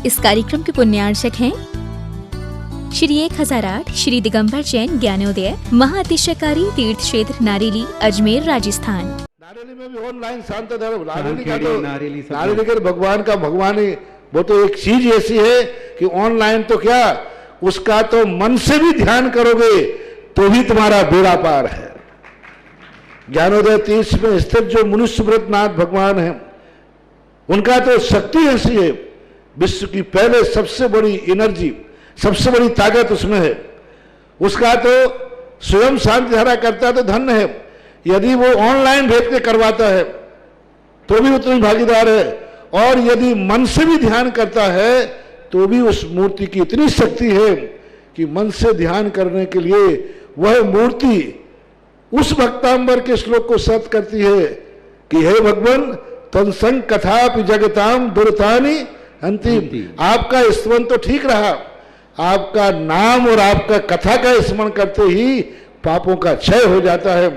इस कार्यक्रम के पुण्यार्चक हैं श्री 1008 श्री दिगंबर जैन ज्ञानोदय महाअतिशयकारी तीर्थ क्षेत्र नारेली अजमेर राजस्थान। नारेली में भी ऑनलाइन शांत धर्म नारेली के भगवान का भगवान ही वो तो एक चीज ऐसी है कि ऑनलाइन तो क्या उसका तो मन से भी ध्यान करोगे तो भी तुम्हारा बेड़ा पार है। ज्ञानोदय तीर्थ में स्थित जो मुनि सुब्रतनाथ भगवान है उनका तो शक्ति ऐसी है, विश्व की पहले सबसे बड़ी एनर्जी सबसे बड़ी ताकत उसमें है। उसका तो स्वयं शांति धारा करता तो धन्य है, यदि वो ऑनलाइन भेज के करवाता है तो भी उतनी भागीदार है, और यदि मन से भी ध्यान करता है तो भी उस मूर्ति की इतनी शक्ति है कि मन से ध्यान करने के लिए वह मूर्ति उस भक्तांबर के श्लोक को सत्य करती है कि हे भगवान तत्संग कथापि जगताम दुर्तानि अंतिम। आपका स्मरण तो ठीक रहा, आपका नाम और आपका कथा का स्मरण करते ही पापों का क्षय हो जाता है।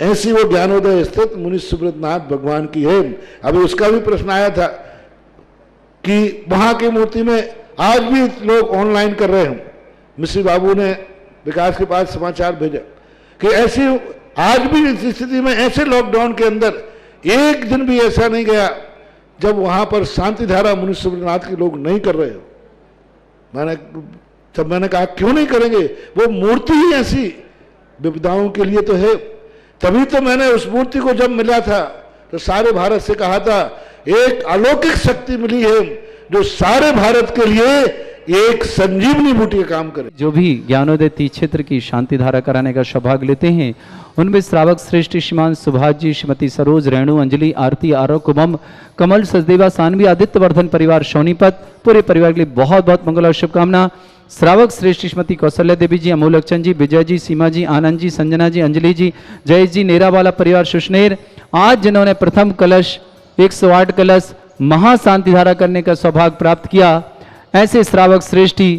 ऐसी वो ज्ञानोदय स्थित मुनि सुब्रतनाथ भगवान की है। अभी उसका भी प्रश्न आया था कि वहां की मूर्ति में आज भी लोग ऑनलाइन कर रहे हैं। मिश्री बाबू ने विकास के पास समाचार भेजा कि ऐसी आज भी इस स्थिति में ऐसे लॉकडाउन के अंदर एक दिन भी ऐसा नहीं गया जब वहां पर शांति धारा मुनि सुब्रतनाथ के लोग नहीं कर रहे हो। मैंने कहा क्यों नहीं करेंगे, वो मूर्ति ही ऐसी विपदाओं के लिए तो है। तभी तो मैंने उस मूर्ति को जब मिला था तो सारे भारत से कहा था एक अलौकिक शक्ति मिली है जो सारे भारत के लिए एक संजीवनी बूटी का काम करे। जो भी ज्ञानोदय तीर्थ क्षेत्र की शांति धारा कराने का सौभाग्य लेते हैं उनमें श्रावक श्रेष्ठ श्रीमान सुभाष जी, श्रीमती सरोज, रेणु, अंजलि, आरती, आरव, कुमम, कमल, सचदेवा, सानवी, आदित्य वर्धन परिवार सोनीपत पूरे परिवार के लिए बहुत बहुत मंगल और शुभकामना। श्रावक श्रेष्ठ श्रीमती कौशल्या देवी जी, अमोलक्षण जी, विजय जी, सीमा जी, आनंद जी, संजना जी, अंजलि जी, जयेश जी, नेरावाला परिवार सुशनेर, आज जिन्होंने प्रथम कलश 108 कलश महाशांति धारा करने का सौभाग्य प्राप्त किया, ऐसे श्रावक श्रेष्ठी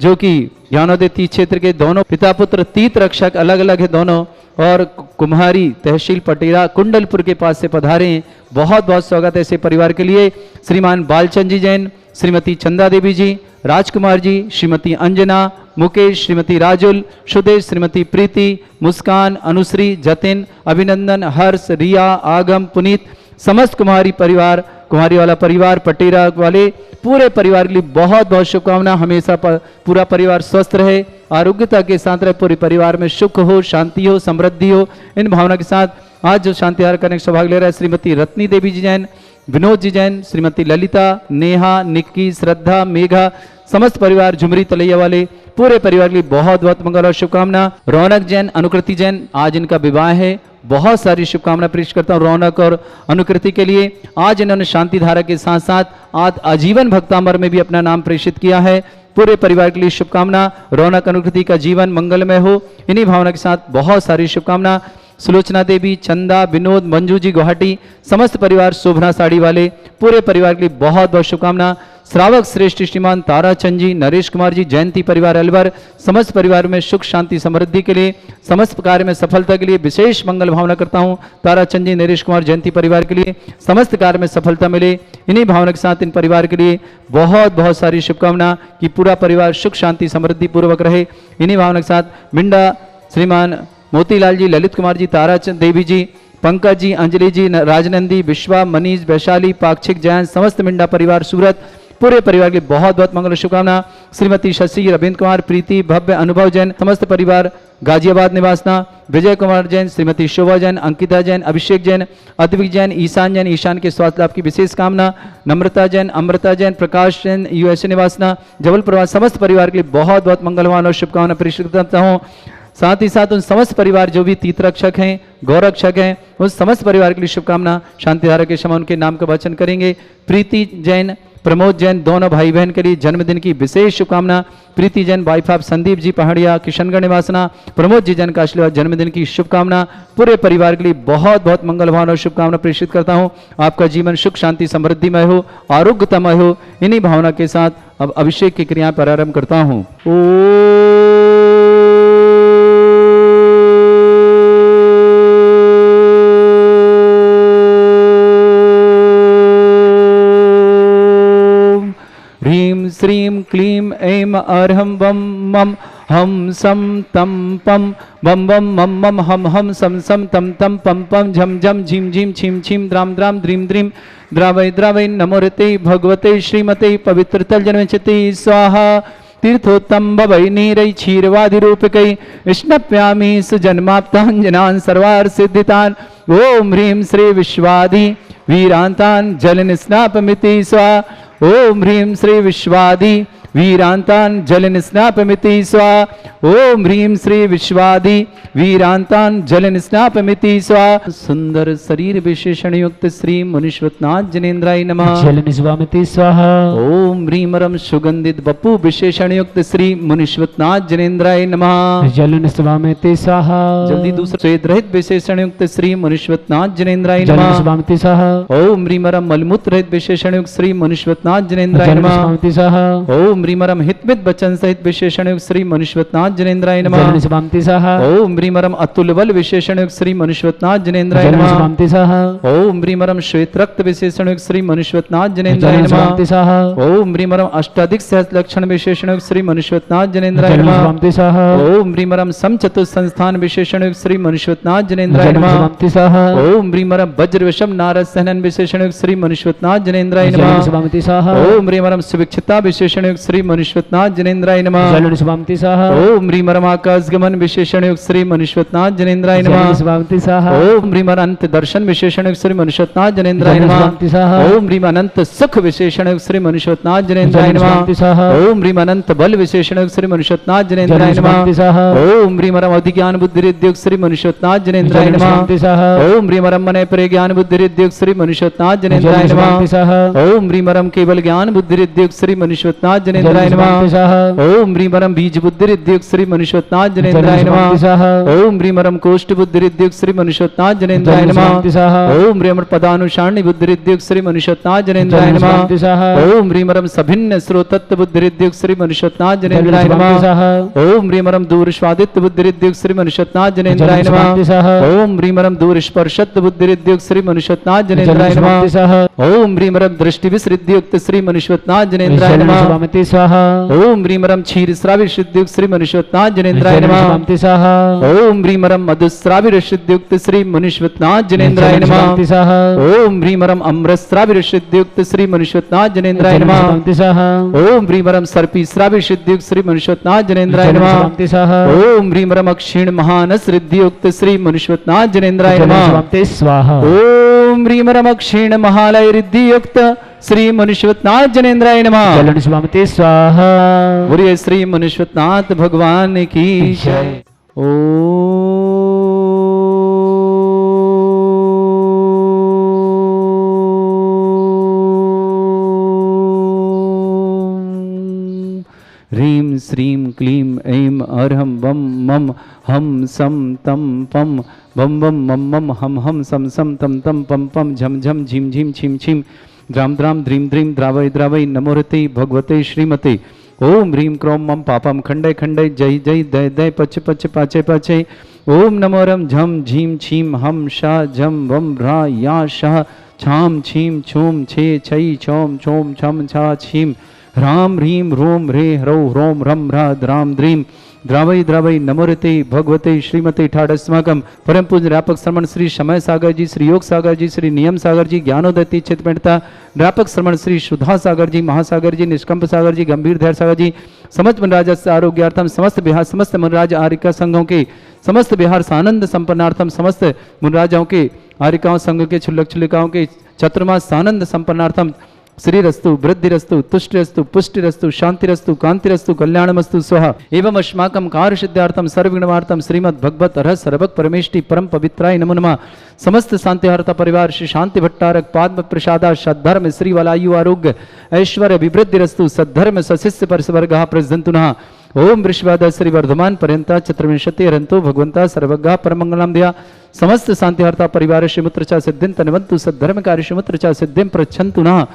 जो कि ज्ञानोदय तीर्थ क्षेत्र के दोनों पिता पुत्र तीर्थ रक्षक अलग अलग है दोनों, और कुम्हारी तहसील पटेरा कुंडलपुर के पास से पधारे। बहुत बहुत स्वागत है ऐसे परिवार के लिए। श्रीमान बालचंद जी जैन, श्रीमती चंदा देवी जी, राजकुमार जी, श्रीमती अंजना, मुकेश, श्रीमती राजुल, सुदेश, श्रीमती प्रीति, मुस्कान, अनुश्री, जतिन, अभिनंदन, हर्ष, रिया, आगम, पुनीत, समस्त कुमारी परिवार, कुमारी वाला परिवार, पटेरा वाले पूरे परिवार के लिए बहुत बहुत शुभकामना। हमेशा पूरा परिवार स्वस्थ रहे, आरोग्यता के साथ रहे, पूरे परिवार में सुख हो, शांति हो, समृद्धि हो। इन भावना के साथ आज जो शांति धारा करने का सौभाग्य ले रहा है श्रीमती रत्नी देवी जी जैन, विनोद जी जैन, श्रीमती ललिता, नेहा, निक्की, श्रद्धा, मेघा, समस्त परिवार झुमरी तलैया वाले पूरे परिवार के लिए बहुत बहुत मंगल और शुभकामना। रौनक जैन, अनुकृति जैन, आज इनका विवाह है, बहुत सारी शुभकामना प्रेषित करता हूँ रौनक और अनुकृति के लिए। आज इन्होंने शांति धारा के साथ साथ आज आजीवन भक्तांबर में भी अपना नाम प्रेषित किया है। पूरे परिवार के लिए शुभकामना, रौनक अनुकृति का जीवन मंगलमय हो, इन्हीं भावना के साथ बहुत सारी शुभकामना। सुलोचना देवी, चंदा, विनोद, मंजू जी गुवाहाटी, समस्त परिवार शोभना साड़ी वाले पूरे परिवार के लिए बहुत बहुत शुभकामना। श्रावक श्रेष्ठ श्रीमान ताराचंद जी, नरेश कुमार जी, जयंती परिवार अलवर, समस्त परिवार में सुख शांति समृद्धि के लिए, समस्त कार्य में सफलता के लिए विशेष मंगल भावना करता हूँ। ताराचंद जी, नरेश कुमार, जयंती परिवार के लिए समस्त कार्य में सफलता मिले, इन्हीं भावना के साथ इन परिवार के लिए बहुत बहुत सारी शुभकामना कि पूरा परिवार सुख शांति समृद्धि पूर्वक रहे। इन्हीं भावना के साथ मिंडा श्रीमान मोतीलाल जी, ललित कुमार जी, ताराचंद देवी जी, पंकज जी, अंजलि जी, राजनंदी, विश्वा, मनीष, वैशाली, पाक्षिक, जैन, समस्त मिंडा परिवार सूरत पूरे परिवार के बहुत बहुत मंगल शुभकामना। श्रीमती शशि, रविंद्र कुमार, प्रीति, भव्य, अनुभव जैन, समस्त परिवार गाजियाबाद निवासना, विजय कुमार जैन, श्रीमती शोभा जैन, अंकिता जैन, अभिषेक जैन, अद्विक जैन, ईशान जैन, ईशान के स्वास्थ्य लाभ की विशेष कामना। नम्रता जैन, अमृता जैन, प्रकाश जैन, यूएसए निवासना, जबलपुर, समस्त परिवार के लिए बहुत बहुत मंगलवान और शुभकामना प्रेषित करता हूँ। साथ ही साथ उन समस्त परिवार जो भी तीर्थ रक्षक हैं, गौरक्षक हैं, उन समस्त परिवार के लिए शुभकामना। शांति धारा के समय उनके नाम का वचन करेंगे। प्रीति जैन, प्रमोद जैन, दोनों भाई बहन के लिए जन्मदिन की विशेष शुभकामना। प्रीति जैन वाइफ ऑफ संदीप जी पहाड़िया किशनगढ़ निवासना, प्रमोद जी जैन का आशीर्वाद जन्मदिन की शुभकामना। पूरे परिवार के लिए बहुत बहुत मंगल भावना और शुभकामना प्रेषित करता हूँ। आपका जीवन सुख शांति समृद्धिमय हो, आरोग्यतमय हो, इन्हीं भावना के साथ अब अभिषेक की क्रिया प्रारंभ करता हूँ। श्रीं क्लीं ऐं अर्हं वं मम हम सम तम पम बम बम मम मम हम सम सम तम तम पम पम झम झम झीम झीम छीम छीम द्राम द्राम द्रीम द्रीम द्रावय द्रावय नमोरते भगवते श्रीमते पवित्रतल जन्मचते स्वाहा तीर्थोत्तम भवै नीरै क्षीरवादिरूपकै स्नप्यामि सुजन्माप्ताञ्जनान् सर्वार्थ सिद्धितान् ओम ह्रीं श्री विश्वादि वीरान्तान् जलन स्नापमिति स्वाहा ओम ह्रीं श्री विश्वादि वीरांतान जलन स्नापमिति स्वाहा ओम ह्रीं श्री विश्वादि वीरांतान जलन स्नापमिति स्वाहा सुंदर शरीर विशेषण युक्त श्री मुनीश्वरनाथ जनेन्द्राय नमः जलन स्वामिति स्वाहा ओम ह्रीं रम सुगंधित बपु विशेषण युक्त श्री मुनीश्वरनाथ जनेन्द्राय नमः जलन स्वामिति स्वाहा जल्दी दूसरा स्वेद रहित विशेषण युक्त श्री मुनीश्वरनाथ जनेन्द्राय जलन नमः स्वामिति स्वाहा ओम ह्रीं रम मलमूत्र रहित विशेषण युक्त श्री मुनीश्वरनाथ जनेन्द्राय जलन नमः स्वामिति स्वाहा ओम ह्रीमरम हितमित बचन सहित विशेषण युक्त श्री मनुष्यवतनाथ जनेन्द्राय नमः जलन स्वामिति स्वाहा ओम ह्रीमरम अतुल बल विशेषण युक्त श्री मनुष्यवतनाथ जनेन्द्राय जलन नमः स्वामिति स्वाहा ओम ह्रीमरम श्वेत रक्त विशेषण युक्त श्री मनुष्यवतनाथ जनेन्द्राय जलन नमः स्वामिति स्वाहा ओम ह्रीमरम अष्टाधिक सहस्र लक्षण विशेषण युक्त श्री मनुष्यवतनाथ जनेन्द्राय जलन नमः स्वामिति स्वाहा ओम ह्रीमरम समचतुर संस्थान विशेषण युक्त श्री मनुष्यवतनाथ जनेन्द्राय जलन नमः स्वामिति स्वाहा ओम ह्रीमरम वज्र विषम नारद सहनन विशेषण युक्त श्री मनुष्यवतनाथ जनेन्द्राय जलन नमः स्वामिति स्वाहा ओम ह्रीमरम सुविक्षता विशेषण युक्त श्री मनुष्यवतनाथ जनेन्द्राय नमः जलन स्वामिति स्वाहा ओम ह्रीमरम आकाश गमन विशेषण युक्त श्री मनुष्यवतनाथ जनेन्द्राय जलन नमः स्वामिति स्वाहा ओम ह्रीमर अनंत दर्शन विशेषण युक्त श्री मनुष्यवतनाथ जनेन्द्राय जलन नमः स्वामिति स्वाहा ओम ह्रीम अनंत सुख विशेषण युक्त श्री मनुष्यवतनाथ जनेन्द्राय जलन नमः स्वामिति स्वाहा ओम ह्रीम अनंत बल विशेषण युक्त श्री मनुष्यवतनाथ जनेन्द्राय जलन नमः स्वामिति स्वाहा ओम ह्रीमरम अवधि ज्ञान बुद्धि रिद्धि युक्त श्री मनुष्यवतनाथ जनेन्द्राय जलन नमः स्वामिति स्वाहा ओम ह्रीमरम मन परे ज्ञान बुद्धि रिद्धि युक्त श्री मनुष्यवतनाथ जनेन्द्राय जलन स्वामिति नमः स्वाहा ओम ह्रीमरम केवल ज्ञान बुद्धि रिद्धि युक्त श्री मनुष्यवतनाथ जनेन्द्राय जलन स्वामिति नमः स्वाहा ओम ह्रीमरम बीज बुद्धि रिद्धि युक्त श्री मनुष्यवतनाथ जनेन्द्राय जलन स्वामिति नमः स्वाहा ओम ह्रीमरम कोष्ठ बुद्धि रिद्धि युक्त श्री मनुष्यवतनाथ जनेन्द्राय जलन नमः स्वामिति स्वाहा ओम ह्रीमर पदानुसारणी बुद्धि रिद्धि युक्त श्री मनुष्यवतनाथ जनेन्द्राय जलन नमः स्वामिति स्वाहा ओम ह्रीमरम सभिन्न स्रोतत्व बुद्धि रिद्धि युक्त श्री मनुष्यवतनाथ जलन जनेन्द्राय स्वामिति नमः स्वाहा ओम ह्रीमरम दूर स्वादित्व बुद्धि रिद्धि युक्त श्री मनुष्यवतनाथ जनेन्द्राय जलन नमः स्वामिति स्वाहा ओम ह्रीमरम दूर स्पर्शत्व बुद्धि रिद्धि युक्त श्री मनुष्यवतनाथ जलन जनेन्द्राय नमः स्वामिति स्वाहा ओम ह्रीमरम दृष्टि विसृद्धि युक्त श्री मनुष्यवतनाथ जनेन्द्राय जलन नमः स्वामिति स्वाहा ओम ह्रीमरम क्षीर श्रावि सिद्धि युक्त श्री मनुष्यवतनाथ जनेन्द्राय जलन नमः स्वामिति स्वाहा ओम ह्रीमरम मधुस्रावि सिद्धि युक्त श्री मनुष्यवतनाथ जनेन्द्राय जलन नमः स्वामिति स्वाहा ओम ह्रीमरम अमृतस्रावि सिद्धि युक्त श्री मनुष्यवतनाथ जनेन्द्राय जलन नमः स्वामिति स्वाहा ओम ह्रीमरम सर्पी श्रावि सिद्धि युक्त श्री मनुष्यवतनाथ जनेन्द्राय जलन नमः स्वामिति स्वाहा ओम ह्रीमरम अक्षीण महानस रिद्धि युक्त श्री मनुष्यवतनाथ जनेन्द्राय जलन नमः स्वामिति स्वाहा ओम ह्रीमरम अक्षीण महालय रिद्धि युक्त श्री मनुष्यवतनाथ जनेन्द्राय नमः जलन स्वामिति स्वाहा बोलिए श्री मनुष्यवतनाथ भगवान की जय। ओम ह्रीं श्रीं क्लीं ऐं अर्हं वं मम हम सम तम पम बम बम मम मम हम सम सम तम तम पम पम झम झम झीम झीम छीम छीम द्राम द्राम द्रीम द्रीम द्रावय द्रावय नमोरते भगवते श्रीमते ओम ह्रीं क्रोम मम पापम खंडय खंडय जय जय दय दय पच पच पाचे पाचे ओम नमोरम झम झीम छीम हम शा झम वम भ्रा या शाह छाम छीम छूम छे छई छोम छोम छम छा छीम ह्राम ह्रीं रोम ह्रे ह्रौ ह्रोम रम ह्रा द्राम द्रीम द्रावय द्रावय नमोरते भगवते श्रीमते ठाडस्माकम परम पूज्य व्यापक श्रमण श्री समय सागर जी, श्री योग सागर जी, श्री नियम सागर जी, ज्ञानोदय चित्तपीठता व्यापक श्रमण श्री सुधा सागर जी, महासागर जी, निष्कंप सागर जी, गंभीर धैर्य सागर जी, समस्त मनराज आरोग्यार्थम समस्त बिहार समस्त मनराज आरिका संघों के समस्त बिहार सानंद संपन्नार्थम समस्त मुनराजाओं के आरिकाओं संघ के छुल्लक छुल्लिकाओं के चतुर्मास सानंद संपन्नार्थम श्रीरस्तु वृद्धिरस्तु तुष्टिरस्तु पुष्टिरस्तु शांतिरस्तु कांतिरस्तु कल्याणमस्तु स्वाहा एवं अस्माकं कार्य सिद्धार्थम सर्वगुणवार्थम श्रीमद् भगवत रह सर्वक परमेष्टि परम पवित्राय नमो नमः। समस्त शांतिहर्ता परिवार श्री शांति भट्टारक पाद्म प्रसादा सद्धर्म श्री वलायु आरोग्य ऐश्वर्य विवृद्धिरस्तु सद्धर्म सशिष्य परिसवर्गः प्रजन्तुनः ओम वृषभाद श्री वर्धमान पर्यंता चतुर्विंशति हरंतो भगवंता सर्वज्ञ परमंगलम दिया समस्त शांतिहर्ता परिवार श्रीमुत्र चा सिद्धिं तनवंतु सद्धर्म कार्य श्रीमुत्र चा सिद्धिं प्रच्छन्तु नः।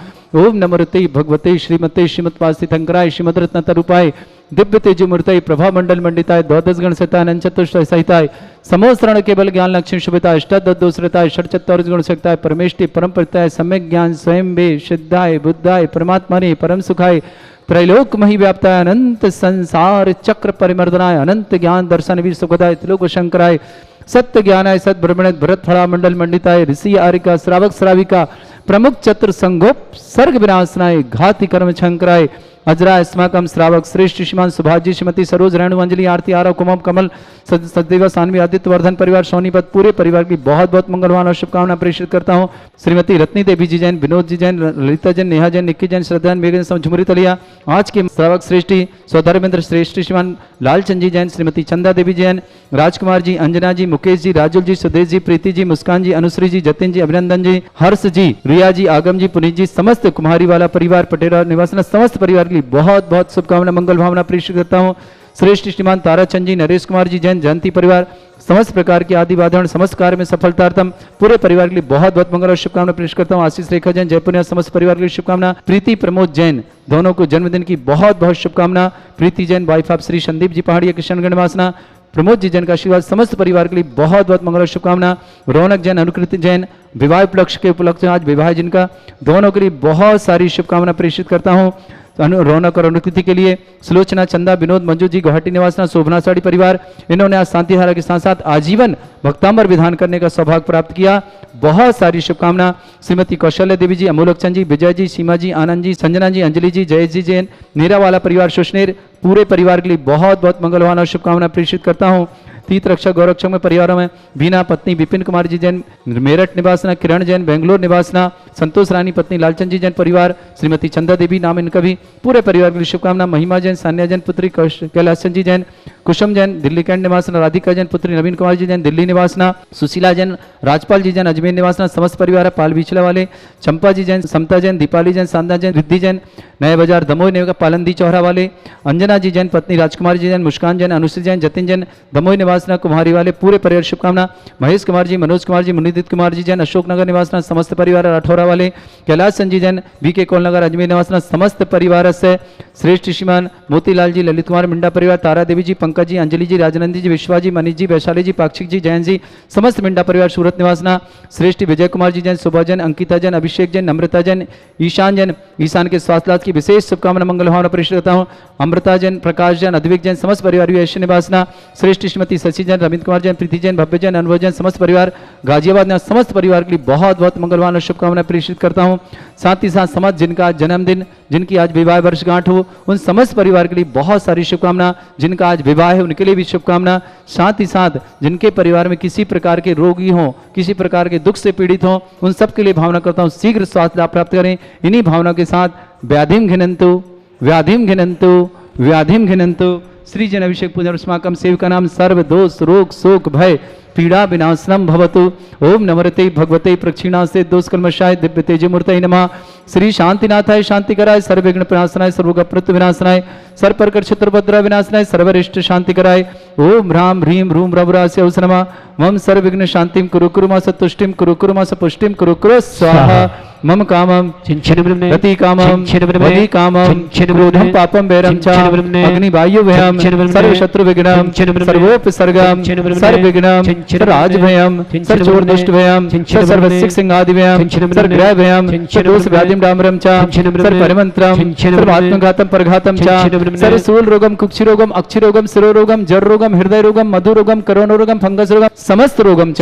ओम नमोते भगवते श्रीमते श्रीमत्वास्तिथंकराय श्रीमद्रत्न तरूपाय दिव्य तेजोमूर्तय प्रभा मंडल मंडिताय द्वादश गण सहिताय चतुष्टय सहिताय समोस्तरण केवल ज्ञान लक्ष्मी शुभताय अष्टादोषताय षट्चत्वारिश गुण शक्ताय परमेष्टि परम प्रताय सम्यक ज्ञान स्वयं बे सिद्धाय बुद्धाय परमात्माने परम सुखाय त्रैलोक मही व्याप्ताय अनंत संसार चक्र परिमर्दनाय अनंत ज्ञान दर्शन वीर सुखदाय त्रिलोक शंकराय सत्य ज्ञानाय सद ब्रह्मण भरत फड़ा मंडल मंडिताय ऋषि आरिका श्रावक श्राविका प्रमुख चतुर संगोप सर्ग विनाशनाय घाति कर्म शंकराय अजरा अस्माकम श्रावक श्रेष्ठ श्रीमान सुभाजी श्रीमती सरोज रेणु अंजलि आरती आरव कुमम कमल सदैव सानवी आदित्य वर्धन परिवार सोनीपत पूरे परिवार की बहुत बहुत मंगलवान और शुभकामना प्रेषित करता हूँ। श्रीमती रत्नी देवी जी जैन, विनोद जी जैन, ललिता जैन, नेहा जैन, निक्की जैन, श्रद्धा मेघन झुमरी तलिया। आज के श्रावक श्रेष्ठी सौधर्मेंद्र श्रेष्ठ श्रीमान लालचंद जी जैन, श्रीमती चंदा देवी जैन, राजकुमार जी, अंजना जी, मुकेश जी, राजुल जी, सुदेश जी, प्रीति जी, मुस्कान जी, अनुश्री जी, जतिन जी, अभिनंदन जी, हर्ष जी, रिया जी, आगम जी, पुनीत जी, समस्त कुमारी वाला परिवार पटेरा निवासना समस्त परिवार के लिए बहुत बहुत शुभकामना मंगल भावना प्रेषित करता हूँ। श्रेष्ठ श्रीमान ताराचंद जी, नरेश कुमार जी जैन, जयंती परिवार समस्त प्रकार के आदि बाधाओं समस्त कार्य में सफलतार्थम पूरे परिवार के लिए बहुत बहुत मंगल और शुभकामना प्रेषित करता हूँ। आशीष रेखा जैन जयपुर समस्त परिवार के लिए शुभकामना। प्रीति प्रमोद जैन दोनों को जन्मदिन की बहुत बहुत शुभकामना। प्रीति जैन वाइफ ऑफ श्री संदीप जी पहाड़िया किशनगढ़ निवासना। प्रमोद जी जैन का आशीर्वाद समस्त परिवार के लिए बहुत बहुत मंगल और शुभकामना। रौनक जैन, अनुकृति जैन विवाह उपलक्ष्य के उपलक्ष्य आज विवाह जिनका दोनों के लिए बहुत सारी शुभकामना प्रेषित करता हूँ। रौनक और अनुकृति के लिए सुलोचना, चंदा, विनोद, मंजू जी गुवाहाटी निवासना, शोभना साड़ी परिवार इन्होंने आज शांतिधारा के साथ साथ आजीवन भक्तांबर विधान करने का सौभाग्य प्राप्त किया। बहुत सारी शुभकामना। श्रीमती कौशल्य देवी जी, अमोलक चंद जी, विजय जी, सीमा जी, आनंद जी, संजना जी, अंजलि जी, जयेश जी जैन, नीरा वाला परिवार सुशनेर पूरे परिवार के लिए बहुत बहुत मंगलवान और शुभकामना प्रेषित करता हूँ। तीर्थ रक्षक गौरक्षक में परिवारों में बीना पत्नी विपिन कुमार जी जैन मेरठ निवासना, किरण जैन बेंगलोर निवासना, संतोष रानी पत्नी लालचंद जी जैन परिवार, श्रीमती चंदा देवी नाम इनका भी पूरे परिवार के लिए शुभकामना। महिमा जैन, सान्या जैन पुत्री कैलाश जी जैन, कुसुम जैन दिल्ली कैंट निवासना, राधिका जैन पुत्री नवीन कुमार जी जैन दिल्ली निवासना, सुशीला जैन, राजपाल जी जैन अजमेर निवासना समस्त परिवार पाल बिचला वाले, चंपा जी जैन, समता जैन, दीपाली जैन, सांदा जैन, रिद्धि जैन नए बाजार दमोह ने पालंदी चौहरा वाले, अंजना जी जैन पत्नी राजकुमार जी जैन, मुस्कान जैन, अनुश्री जैन, जतिन जैन दमोह निवासना कुमारी वाले पूरे परिवार शुभकामना। महेश कुमार जी, मनोज कुमार जी, मुनिदित कुमार जी जैन अशोकनगर निवासना समस्त परिवार राठौरा वाले, कैलाश चंद जी जैन बीके कोल नगर अजमेर निवासना समस्त परिवार से श्रेष्ठ श्रीमान मोतीलाल जी, ललित कुमार मिंडा परिवार, तारा देवी जी, पंकज जी, अंजलि जी, राजनंदी जी, विश्वा जी, मनीष जी, वैशाली जी, पाक्षिक जी, जैन जी समस्त मिंडा परिवार सूरत निवासना, श्रेष्ठ विजय कुमार जी जैन, शोभा जैन, अंकिता जैन, अभिषेक जैन, नम्रता जैन, ईशान जैन, ईशान के स्वास्थ्य लाभ की विशेष शुभकामना मंगल भावना प्रेषित करता हूँ। अमृता जैन, प्रकाश जैन, अद्विक जैन समस्त परिवार ऐश्वर्य निवासना, श्रेष्ठ श्रीमती शशि जैन, रविंद्र कुमार जैन, प्रीति जैन, भव्य जैन, अनुभव जैन समस्त परिवार गाजियाबाद समस्त परिवार के लिए बहुत बहुत मंगलवान और शुभकामना प्रेषित करता हूँ। साथ ही साथ समाज जिनका आज जन्मदिन, जिनकी आज विवाह वर्षगांठ हो उन समस्त परिवार के लिए बहुत सारी शुभकामना। जिनका आज विवाह है उनके लिए भी शुभकामना। साथ ही साथ जिनके परिवार में किसी प्रकार के रोगी हों, किसी प्रकार के दुख से पीड़ित हों उन सब के लिए भावना करता हूँ शीघ्र स्वास्थ्य लाभ प्राप्त करें। इन्हीं भावना के साथ व्याधिम घिनंतु व्याधिम घिनंतु व्याधिम घिनंतु श्री जन अभिषेक पुनर्स्माकम सेवका नाम सर्व दोष रोग शोक भय पीड़ा विनाशनम भवतु। ओम नमरते भगवते प्रक्षिणासे दोष कल्मषाय दिव्य तेजमूर्तये नमः। श्री शांतिनाथाय शांतिकराय सर्वविघ्न प्रणाशनाय सर्वगप्रत विनाशनाय सर्वप्रकर क्षत्रभद्रा विनाशनाय सर्वरिष्ट शांतिकराय ओम ह्रां ह्रीं ह्रूं रवरास्य नमः। मम सर्वविघ्न शांतिं कुरु कुरु मा सतुष्टिं कुरु कुरु मा सपुष्टिं कुरु कुरु स्वाहा। मम कामं रति कामं वदि कामं क्रोधं पापं वैरं च अग्निवायु भयं सर्व शत्रु विघ्नं सर्वोपसर्गं सर्वविघ्नं सर्वराजभयं सर्वचोर दुष्ट भयं सर्वसिक सिंहादि भयं सर्वग्रह भयं सर्वदोष व्याधिं डामरं च सर्वपरिमन्त्रं सर्वात्मघातं परघातं च सर्वशूल रोगं कुक्षि रोगं अक्षि रोगं शिरो रोगं जर रोगं हृदय रोगं मधु रोगं करोना रोगं फंगस रोगं समस्त रोगं च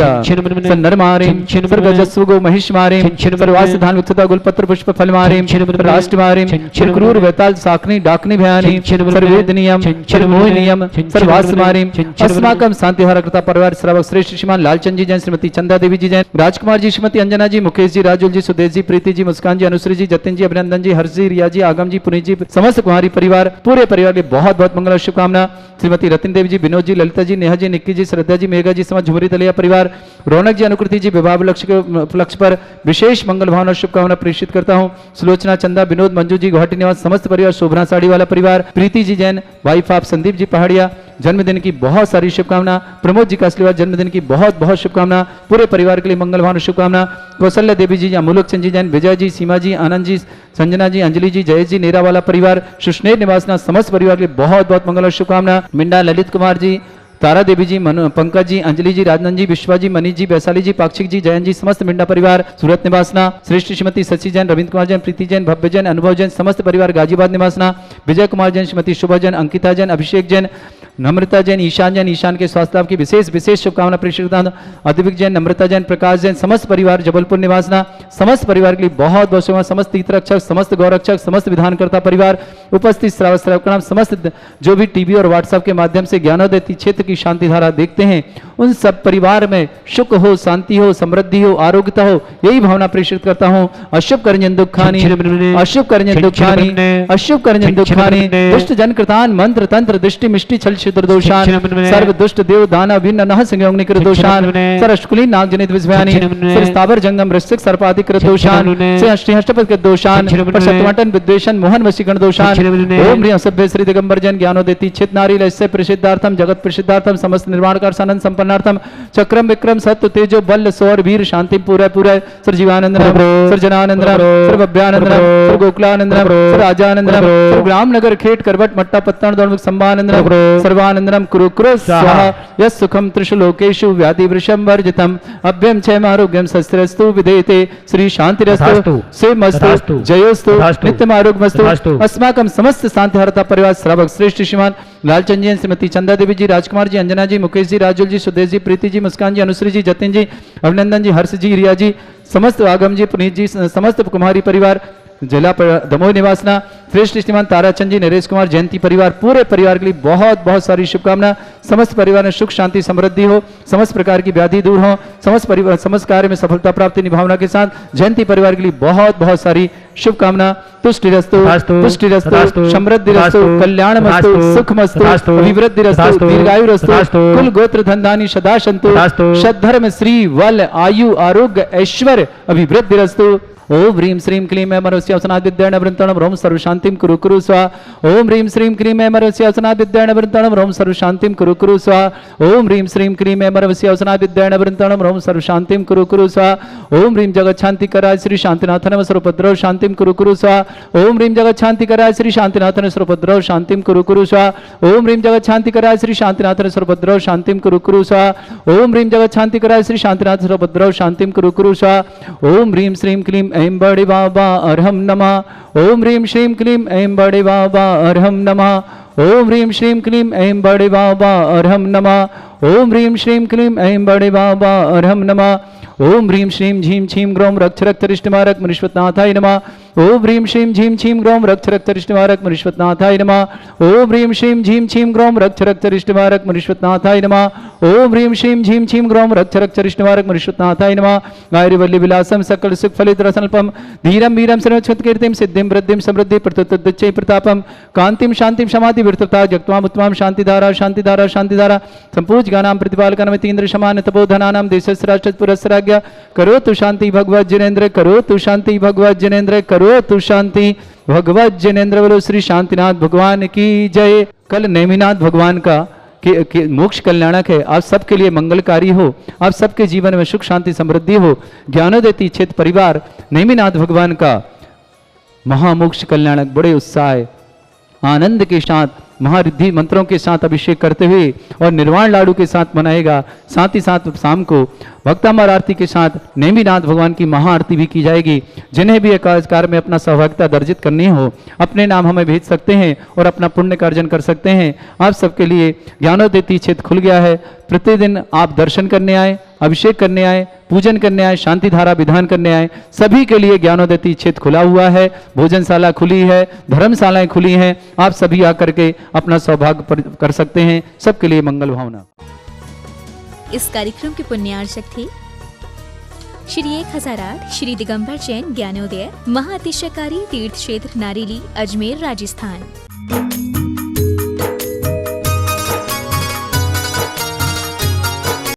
नरमारिं सर्वजस्वगो महिषमारिं सर्वास धान विक्षता गुलपत्र पुष्प फलमारिं राष्ट्रमारिं क्रूर वेताल साकनी डाकनी भयानी सर्ववेदनीयं सर्वमोहनीयं सर्वास्मारिं अस्माकं शांतिहार कृता परिवार श्रावक श्रेष्ठ श्रीमान लालचंद जी जैन, श्रीमती चंदा देवी जी जैन, राजकुमार जी, श्रीमती अंजना जी, मुकेश जी, राजुल जी, सुदेश जी, प्रीति जी, मुस्कान जी, अनुश्री जी, जतिन जी, अभिनंदन जी, हर्ष जी, रिया जी, आगम जी, पुनीत जी समस्त कुमारी परिवार पूरे परिवार के बहुत बहुत मंगल और शुभकामना। श्रीमती रतिन देवी जी, विनोद जी, ललिता जी, नेहा जी, निक्की जी, श्रद्धा जी, मेघा जी समाज झुमरी तलिया परिवार, रौनक जी, अनुकृति जी विवाह उपलक्ष्य पर विशेष मंगल भावना शुभकामना प्रेषित करता हूँ। सुलोचना, चंदा, विनोद, मंजू जी गुवाहाटी निवास समस्त परिवार, शोभना साड़ी वाला परिवार, प्रीति जी जैन वाइफ ऑफ संदीप जी पहाड़िया जन्मदिन की बहुत सारी शुभकामना। प्रमोद जी का आशीर्वाद जन्मदिन की बहुत बहुत शुभकामना। पूरे परिवार के लिए मंगल भावना शुभकामना। कौशल्य देवी जी, अमोलक चंद जी जैन, विजय जी, सीमा जी, आनंद जी, संजना जी, अंजलि जी, जयेश जी, नेरा वाला परिवार, सुशनेर निवासना समस्त परिवार के लिए बहुत बहुत मंगल और शुभकामना। मिंडा ललित कुमार जी, तारा देवी जी, पंकज जी, अंजलि जी, राजनंद जी, विश्वा जी, मनीष जी, वैशाली जी, पाक्षिक जी, जयंत जी, समस्त मिंडा परिवार, सूरत निवासना, श्रेष्ठ श्रीमती शशि जैन, रविंद्र कुमार जैन, प्रीति जैन, भव्य जैन, अनुभव जैन, समस्त परिवार गाजीबाद निवासना, विजय कुमार जैन, श्रीमती शुभा जैन, अंकिता जैन, अभिषेक जैन, नम्रता जैन, ईशान के स्वास्थ्य लाभ की विशेष शुभकामना प्रेषित, अद्विक जैन, नम्रता जैन, प्रकाश जैन, समस्त परिवार जबलपुर निवासना, समस्त परिवार के लिए बहुत बहुत शुभकामना, समस्त तीर्थरक्षक, समस्त गौरक्षक, समस्त विधानकर्ता परिवार, उपस्थित श्रावक श्रावकगण, समस्त जो भी टीवी और व्हाट्सएप के माध्यम से ज्ञानोदय क्षेत्र की शांति धारा देखते हैं, उन सब परिवार में सुख हो, शांति हो, समृद्धि हो, आरोग्यता हो, यही भावना प्रेषित करता हूं। अशुभ करंजन दुखानी, अशुभ करंजन दुखानी, अशुभ करंजन दुखानी, दुष्ट जन कृतान मंत्र तंत्र दृष्टि मिष्टि छल छिद्र दोषान, सर्व दुष्ट देव दानव भिन्न नह संयोगनि कृत दोषान, सरष्कुली नाग जनित विषयानि, सर स्थावर जंगम वृश्चिक सर्पादि कृत दोषान, से अष्टपद कृत दोषान, पशतवटन विद्वेषण मोहन वशीकरण दोषान। ओम ह्रीं सभ्य श्री दिगंबर जैन ज्ञानोदय चित नारी लस्य प्रसिद्धार्थम जगत प्रसिद्धार्थम समस्त निर्माण कार सानंद संपन्नार्थम चक्रम विक्रम सत्य तेजो बल सौर वीर शांति पूरा सर जीवानंदनम, सर जनानंदनम, सर भव्यानंदनम, सर गोकुलानंदनम, सर राजानंदनम, सर ग्रामनगर खेट करवट मट्टा पत्तन दौड़ संभानंदनम, सर्वानंदनम कुरु कुरु स्वाहा। यस् सुखम त्रिशुलोकेषु व्याधि वृषम वर्जितम अभ्यम क्षयम आरोग्यम शस्त्रस्तु विधेयते श्री शांतिरस्तु सेमस्तु जयोस्तु नित्यम आरोग्यमस्तु। अस्माकं समस्त शांति हरता परिवार श्रावक श्रेष्ठ श्रीमान लालचंद जी, श्रीमती चंदा देवी जी, राजकुमार जी, अंजना जी, मुकेश जी, राजुल जी, सुदेश जी, प्रीति जी, मुस्कान जी, अनुश्री जी, जतिन जी, अभिनंदन जी, हर्ष जी, रिया जी, समस्त आगम जी, पुनीत जी, समस्त कुमारी परिवार जिला दमोह निवासना, श्रेष्ठ श्रीमान ताराचंद जी, नरेश कुमार, जयंती परिवार, पूरे परिवार के लिए बहुत बहुत सारी शुभकामना। समस्त परिवार में सुख शांति समृद्धि हो, समस्त प्रकार की व्याधि दूर हो, समस्त परिवार समस्त कार्य में सफलता प्राप्ति निभावना के साथ जयंती परिवार के लिए बहुत बहुत सारी शुभकामना। तुष्टिरस्तु, पुष्टिरस्तु, समृद्धिरस्तु, कल्याणमस्तु, सुखमस्तु, अभिवृद्धिरस्तु, दीर्घायुरस्तु, कुल गोत्र धनधानी सदा सन्तु, सद्धर्म श्री वल आयु आरोग्य ऐश्वर्य अभिवृद्धिरस्तु। ओम ह्रीं श्रीं क्लीं ऐमरस्यासनाद विद्याण वृंतणम रोम सर्व शांतिम कुरु कुरु स्वाहा। ओम ह्रीं श्रीं क्लीं ऐमरस्यासनाद विद्याण वृंतणम रोम सर्व शांतिम कुरु कुरु स्वाहा। ओम ह्रीं श्रीं क्लीं ऐमरस्यासनाद विद्याण वृंतणम रोम सर्व शांतिम कुरु कुरु स्वाहा। ओम ह्रीं जगत शांति कराय श्री शांतिनाथन सर्वपद्रव शांतिम कुरु कुरु स्वाहा। ओम ह्रीं जगत शांति कराय श्री शांतिनाथन सर्वपद्रव शांतिम कुरु कुरु स्वाहा। ओम ह्रीं जगत शांति कराय श्री शांतिनाथन सर्वपद्रव शांतिम कुरु कुरु स्वाहा। ओम ह्रीं जगत शांति कराय श्री शांतिनाथ सर्वपद्रव शांतिम कुरु कुरु स्वाहा। ओम ह्रीं श्रीं क्लीं ऐं बड़े बाबा अर्हम नमः। ओम ह्रीं श्रीं क्लीं ऐं बड़े बाबा अर्हम नमः। ओम ह्रीं श्रीं क्लीं ऐं बड़े बाबा अर्हम नमः। ओम ह्रीं श्रीं क्लीं ऐं बड़े बाबा अर्हम नमः। ओम ह्रीं श्रीं झीं छीं ग्रौं रक्ष रक्तरिष्टमारक मनीश्वतनाथाय नमः। ओम ह्रीं श्रीं झीं छीं ग्रौं रक्ष रक्तरिष्टमारक मनीश्वतनाथाय नमः। ओम ह्रीं श्रीं झीं छीं ग्रौं रक्ष रक्तरिष्टमारक मनीश्वतनाथाय नमः। ओम ह्रीं श्रीं झीं छीं ग्रौं रक्ष रक्तरिष्टमारक मनीश्वतनाथाय नमः। गायरवल्ली विलासम सकल सुख फलित रसनल्पम धीरम वीरम सर्वक्षत कीर्तिम सिद्धिम वृद्धिम समृद्धि प्रतुतच्चै प्रतापम कांतिम शांतिम समाधि विरतता जगत्वाम उत्तमाम शांतिधारा शांतिधारा शांतिधारा संपूज गानाम प्रतिपालकनम तीन्द्र समान तपोधनानाम देशस्य राष्ट्र पुरस्सराज्ञा करो तु शांति भगवत जिनेन्द्र करो तु शांति भगवत जिनेन्द्र करो तु शांति भगवत जिनेन्द्र। बोलो श्री शांतिनाथ भगवान की जय। कल नेमिनाथ भगवान का कि मोक्ष कल्याणक है, आप सबके लिए मंगलकारी हो, आप सबके जीवन में सुख शांति समृद्धि हो। ज्ञानोदय क्षेत्र परिवार नेमिनाथ भगवान का महामोक्ष कल्याणक बड़े उत्साह आनंद के साथ महारिद्धि मंत्रों के साथ अभिषेक करते हुए और निर्वाण लाडू के साथ मनाएगा। साथ ही साथ शाम को भक्तामर आरती के साथ नेमिनाथ भगवान की महाआरती भी की जाएगी। जिन्हें भी कार्य में अपना सहभागिता दर्जित करनी हो अपने नाम हमें भेज सकते हैं और अपना पुण्य का अर्जन कर सकते हैं। आप सबके लिए ज्ञानोदय क्षेत्र खुल गया है। प्रतिदिन आप दर्शन करने आए, अभिषेक करने आए, पूजन करने आए, शांति धारा विधान करने आए, सभी के लिए ज्ञानोदय क्षेत्र खुला हुआ है। भोजनशाला खुली है, धर्मशालाएं खुली हैं। आप सभी आकर के अपना सौभाग्य कर सकते हैं। सबके लिए मंगल भावना। इस कार्यक्रम के पुण्यार्चक थे श्री 1008 श्री दिगंबर जैन ज्ञानोदय महाअतिशयकारी तीर्थ क्षेत्र नारेली अजमेर राजस्थान।